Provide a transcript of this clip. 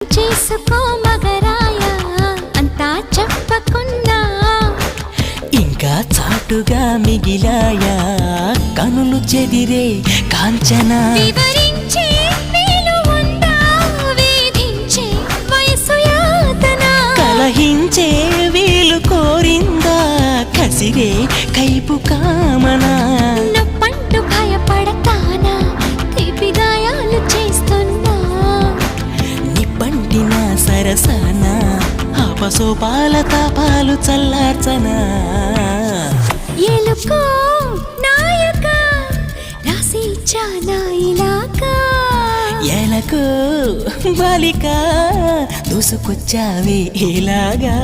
చేసుకో మగరాయ అంతా చెప్పకున్నా ఇంకా చాటుగా మిగిలాయా కనులు చెదిరే కాంచనా వివరించే వీలు ఉందా వేధించే వయసు యాతన కలహించే వీలు కోరిందా కసిరే కైపు కామనా నొప్పంటూ భయపడతానా తీపి గాయాలు చేస్తున్నా నిప్పంటిన సరసనా ఆపసోపాల తాపాలు చల్లార్చనా ఎలుకో నాయక రాసి ఇచ్చానా ఇలాగా ఎలకు బాలిక దూసుకొచ్చావే ఇలాగా